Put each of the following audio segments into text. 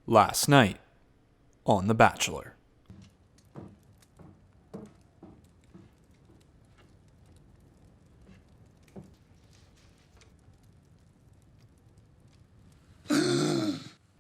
last night on The Bachelor.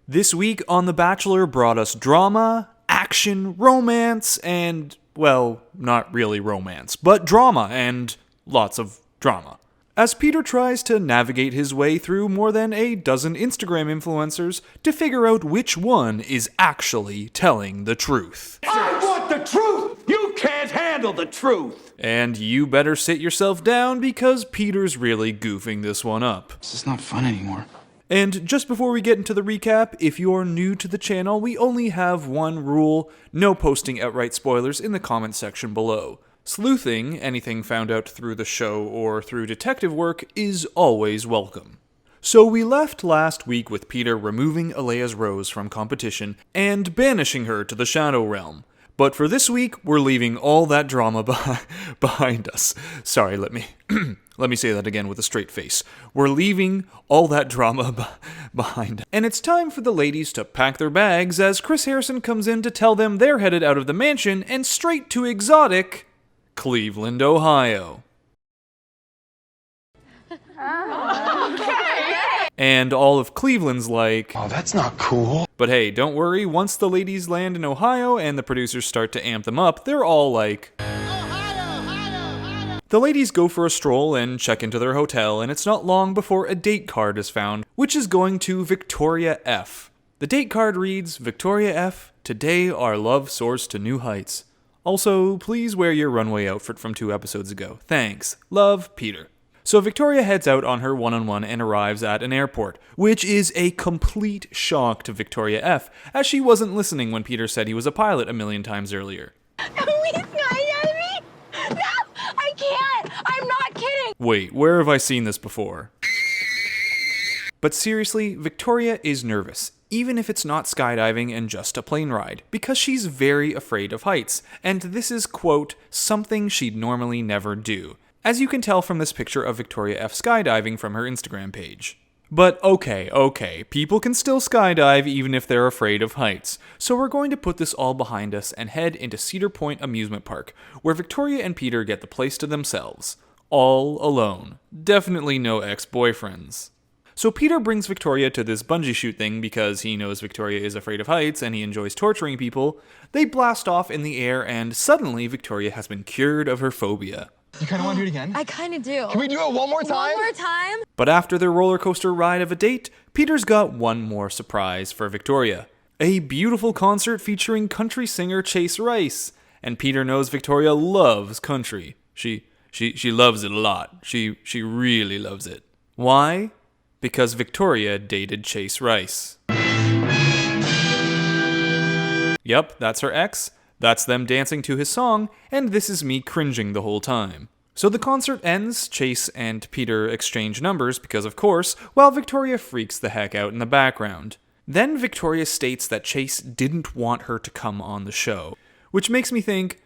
This week on The Bachelor brought us drama, action, romance, and, well, not really romance, but drama and lots of drama. As Peter tries to navigate his way through more than a dozen Instagram influencers to figure out which one is actually telling the truth. I want the truth! You can't handle the truth! And you better sit yourself down because Peter's really goofing this one up. This is not fun anymore. And just before we get into the recap, if you're new to the channel, we only have one rule: no posting outright spoilers in the comment section below. Sleuthing, anything found out through the show or through detective work, is always welcome. So we left last week with Peter removing Alea's rose from competition and banishing her to the Shadow Realm. But for this week, we're leaving all that drama behind us. Sorry, let me say that again with a straight face. We're leaving all that drama behind. And it's time for the ladies to pack their bags as Chris Harrison comes in to tell them they're headed out of the mansion and straight to exotic Cleveland, Ohio. And all of Cleveland's like, Oh, that's not cool. but hey, don't worry, once the ladies land in Ohio and the producers start to amp them up, they're all like, Ohio. The ladies go for a stroll and check into their hotel, and it's not long before a date card is found, which is going to Victoria F. The date card reads, Victoria F, today our love soars to new heights. Also, please wear your runway outfit from 2 episodes ago. Thanks. Love, Peter. So Victoria heads out on her one-on-one and arrives at an airport, which is a complete shock to Victoria F, as she wasn't listening when Peter said he was a pilot a million times earlier. Are we skydiving? No, I can't. I'm not kidding. Wait, where have I seen this before? But seriously, Victoria is nervous, even if it's not skydiving and just a plane ride, because she's very afraid of heights, and this is, quote, something she'd normally never do, as you can tell from this picture of Victoria F skydiving from her Instagram page. But okay, people can still skydive even if they're afraid of heights, so we're going to put this all behind us and head into Cedar Point Amusement Park, where Victoria and Peter get the place to themselves. All alone. Definitely no ex-boyfriends. So Peter brings Victoria to this bungee shoot thing because he knows Victoria is afraid of heights and he enjoys torturing people. They blast off in the air and suddenly Victoria has been cured of her phobia. You kind of want to do it again? I kind of do. Can we do it one more time? One more time? But after their roller coaster ride of a date, Peter's got one more surprise for Victoria. A beautiful concert featuring country singer Chase Rice. And Peter knows Victoria loves country. She loves it a lot. She really loves it. Why? Because Victoria dated Chase Rice. Yep, that's her ex. That's them dancing to his song, and this is me cringing the whole time. So the concert ends, Chase and Peter exchange numbers because of course, while Victoria freaks the heck out in the background. Then Victoria states that Chase didn't want her to come on the show, which makes me think,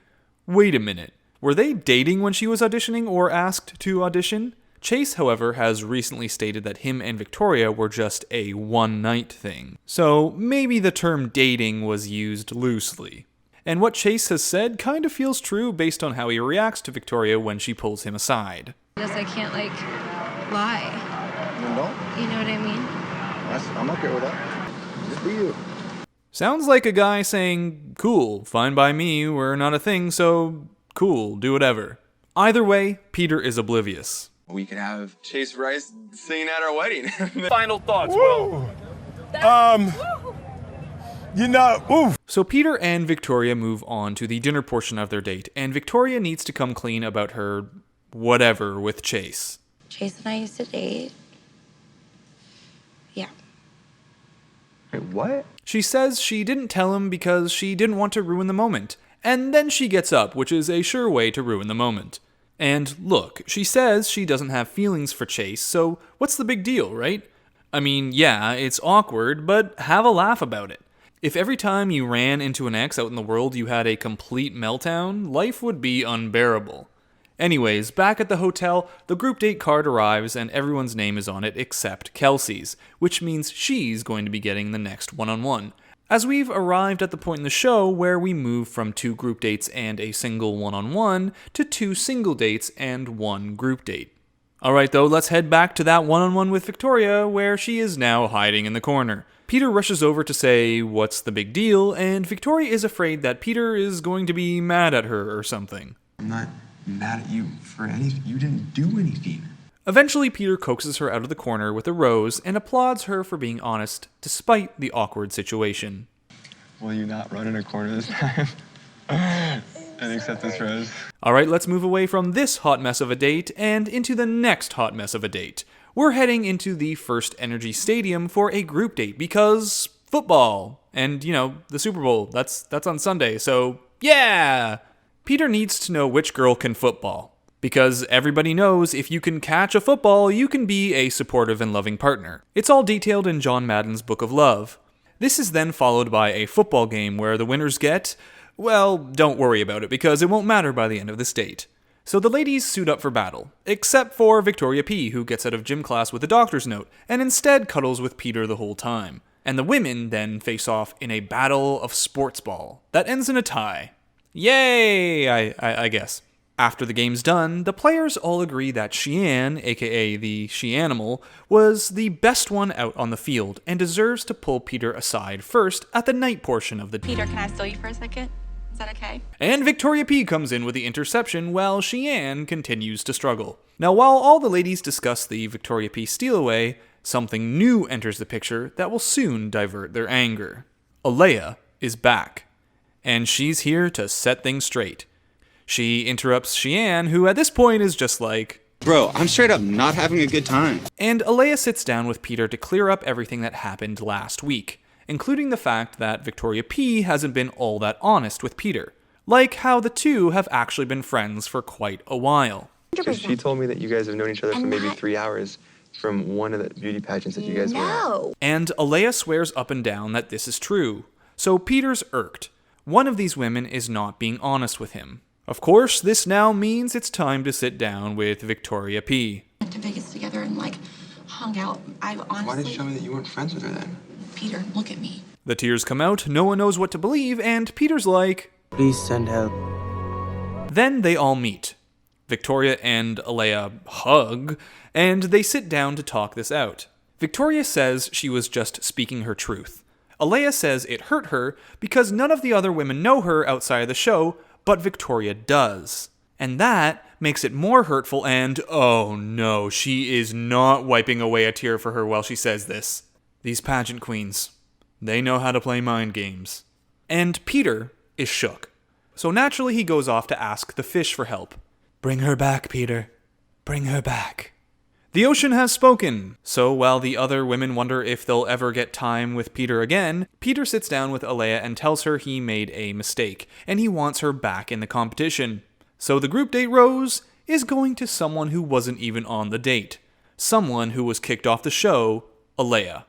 wait a minute, were they dating when she was auditioning or asked to audition? Chase, however, has recently stated that him and Victoria were just a one-night thing, so maybe the term dating was used loosely. And what Chase has said kind of feels true based on how he reacts to Victoria when she pulls him aside. Yes, I can't, lie. No, don't. You know what I mean? I'm okay with that. Just be you. Sounds like a guy saying, cool, fine by me, we're not a thing, so cool, do whatever. Either way, Peter is oblivious. We could have Chase Rice singing at our wedding. Final thoughts, Woo! So Peter and Victoria move on to the dinner portion of their date, and Victoria needs to come clean about her whatever with Chase. Chase and I used to date. Yeah. Wait, what? She says she didn't tell him because she didn't want to ruin the moment, and then she gets up, which is a sure way to ruin the moment. And look, she says she doesn't have feelings for Chase, so what's the big deal, right? I mean, yeah, it's awkward, but have a laugh about it. If every time you ran into an ex out in the world you had a complete meltdown, life would be unbearable. Anyways, back at the hotel, the group date card arrives and everyone's name is on it except Kelsey's, which means she's going to be getting the next one-on-one, as we've arrived at the point in the show where we move from 2 group dates and a single one-on-one to 2 single dates and 1 group date. Alright though, let's head back to that one-on-one with Victoria, where she is now hiding in the corner. Peter rushes over to say, "What's the big deal?" and Victoria is afraid that Peter is going to be mad at her or something. I'm not mad at you for anything. You didn't do anything. Eventually, Peter coaxes her out of the corner with a rose and applauds her for being honest, despite the awkward situation. Will you not run in a corner this time? And accept this rose? Alright, let's move away from this hot mess of a date and into the next hot mess of a date. We're heading into the First Energy Stadium for a group date because football. And, the Super Bowl, that's on Sunday, so yeah! Peter needs to know which girl can football. Because everybody knows if you can catch a football, you can be a supportive and loving partner. It's all detailed in John Madden's Book of Love. This is then followed by a football game where the winners get, well, don't worry about it because it won't matter by the end of this date. So the ladies suit up for battle, except for Victoria P, who gets out of gym class with a doctor's note and instead cuddles with Peter the whole time. And the women then face off in a battle of sports ball that ends in a tie. Yay, I guess. After the game's done, the players all agree that Sheehan, aka the She-Animal, was the best one out on the field and deserves to pull Peter aside first at the night portion of the Peter, can I steal you for a second? Is that okay? And Victoria P comes in with the interception while Sheehan continues to struggle. Now, while all the ladies discuss the Victoria P steal away, something new enters the picture that will soon divert their anger. Alea is back, and she's here to set things straight. She interrupts Sheehan, who at this point is just like, "Bro, I'm straight up not having a good time." And Alea sits down with Peter to clear up everything that happened last week, including the fact that Victoria P hasn't been all that honest with Peter, like how the two have actually been friends for quite a while. Because she told me that you guys have known each other for maybe 3 hours from one of the beauty pageants that you guys were at. And Alea swears up and down that this is true, so Peter's irked. One of these women is not being honest with him. Of course, this now means it's time to sit down with Victoria P. Went to Vegas together and hung out. I honestly. Why did you tell me that you weren't friends with her then? Peter, look at me. The tears come out, no one knows what to believe, and Peter's like, "Please send help." Then they all meet. Victoria and Alea hug, and they sit down to talk this out. Victoria says she was just speaking her truth. Alea says it hurt her because none of the other women know her outside of the show, but Victoria does. And that makes it more hurtful and, oh no, she is not wiping away a tear for her while she says this. These pageant queens, they know how to play mind games. And Peter is shook. So naturally he goes off to ask the fish for help. Bring her back, Peter. Bring her back. The ocean has spoken. So while the other women wonder if they'll ever get time with Peter again, Peter sits down with Alea and tells her he made a mistake, and he wants her back in the competition. So the group date rose is going to someone who wasn't even on the date. Someone who was kicked off the show, Alea.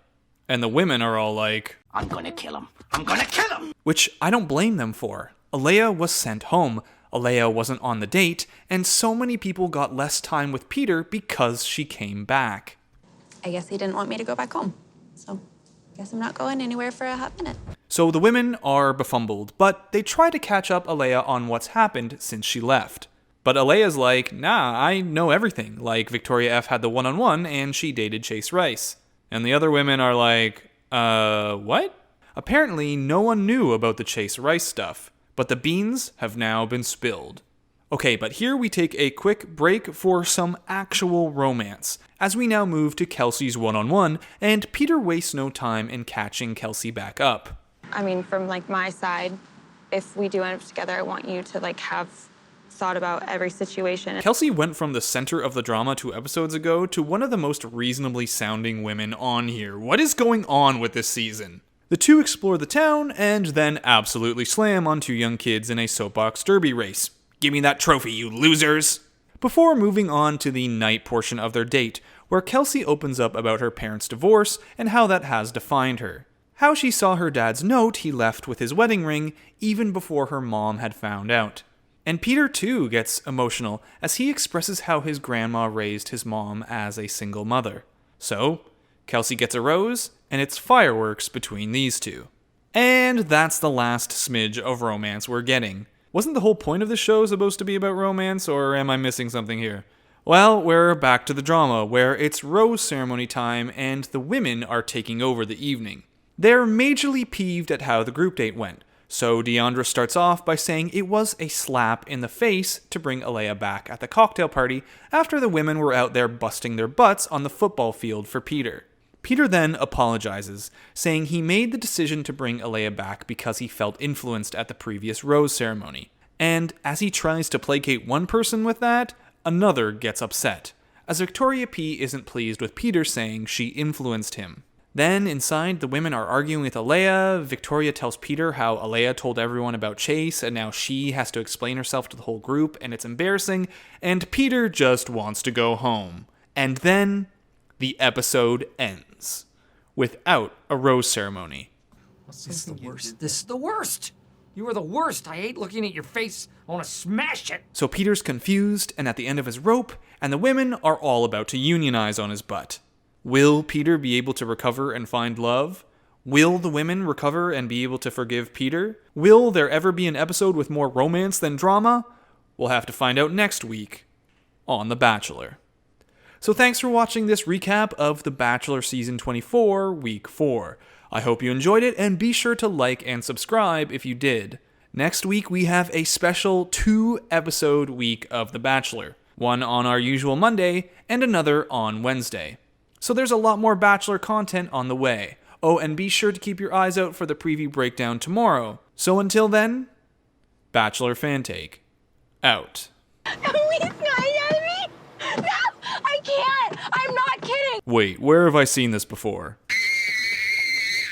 And the women are all like, I'm gonna kill him. I'm gonna kill him! which I don't blame them for. Alea was sent home. Alea wasn't on the date, and so many people got less time with Peter because she came back. I guess he didn't want me to go back home. So, guess I'm not going anywhere for a hot minute. So the women are befumbled, but they try to catch up Alea on what's happened since she left. But Alea's like, nah, I know everything. Like, Victoria F had the one-on-one, and she dated Chase Rice. And the other women are like, what? Apparently, no one knew about the Chase Rice stuff. But the beans have now been spilled. Okay, but here we take a quick break for some actual romance, as we now move to Kelsey's one-on-one, and Peter wastes no time in catching Kelsey back up. I mean, from my side, if we do end up together, I want you to have thought about every situation. Kelsey went from the center of the drama 2 episodes ago to one of the most reasonably sounding women on here. What is going on with this season? The two explore the town and then absolutely slam on 2 young kids in a soapbox derby race. Give me that trophy, you losers! Before moving on to the night portion of their date, where Kelsey opens up about her parents' divorce and how that has defined her. How she saw her dad's note he left with his wedding ring even before her mom had found out. And Peter too gets emotional as he expresses how his grandma raised his mom as a single mother. So, Kelsey gets a rose, and it's fireworks between these two. And that's the last smidge of romance we're getting. Wasn't the whole point of this show supposed to be about romance, or am I missing something here? Well, we're back to the drama, where it's rose ceremony time and the women are taking over the evening. They're majorly peeved at how the group date went, so Deandra starts off by saying it was a slap in the face to bring Alea back at the cocktail party after the women were out there busting their butts on the football field for Peter. Peter then apologizes, saying he made the decision to bring Alea back because he felt influenced at the previous rose ceremony. And as he tries to placate one person with that, another gets upset, as Victoria P isn't pleased with Peter saying she influenced him. Then, inside, the women are arguing with Alea. Victoria tells Peter how Alea told everyone about Chase, and now she has to explain herself to the whole group, and it's embarrassing, and Peter just wants to go home. And then, the episode ends, without a rose ceremony. This is the worst. This is the worst. You are the worst. I hate looking at your face. I want to smash it. So Peter's confused and at the end of his rope, and the women are all about to unionize on his butt. Will Peter be able to recover and find love? Will the women recover and be able to forgive Peter? Will there ever be an episode with more romance than drama? We'll have to find out next week on The Bachelor. So thanks for watching this recap of The Bachelor Season 24, Week 4. I hope you enjoyed it, and be sure to like and subscribe if you did. Next week, we have a special 2-episode week of The Bachelor. One on our usual Monday, and another on Wednesday. So there's a lot more Bachelor content on the way. Oh, and be sure to keep your eyes out for the preview breakdown tomorrow. So until then, Bachelor Fantake, out. Please, no, I can't. I'm not kidding. Wait, where have I seen this before?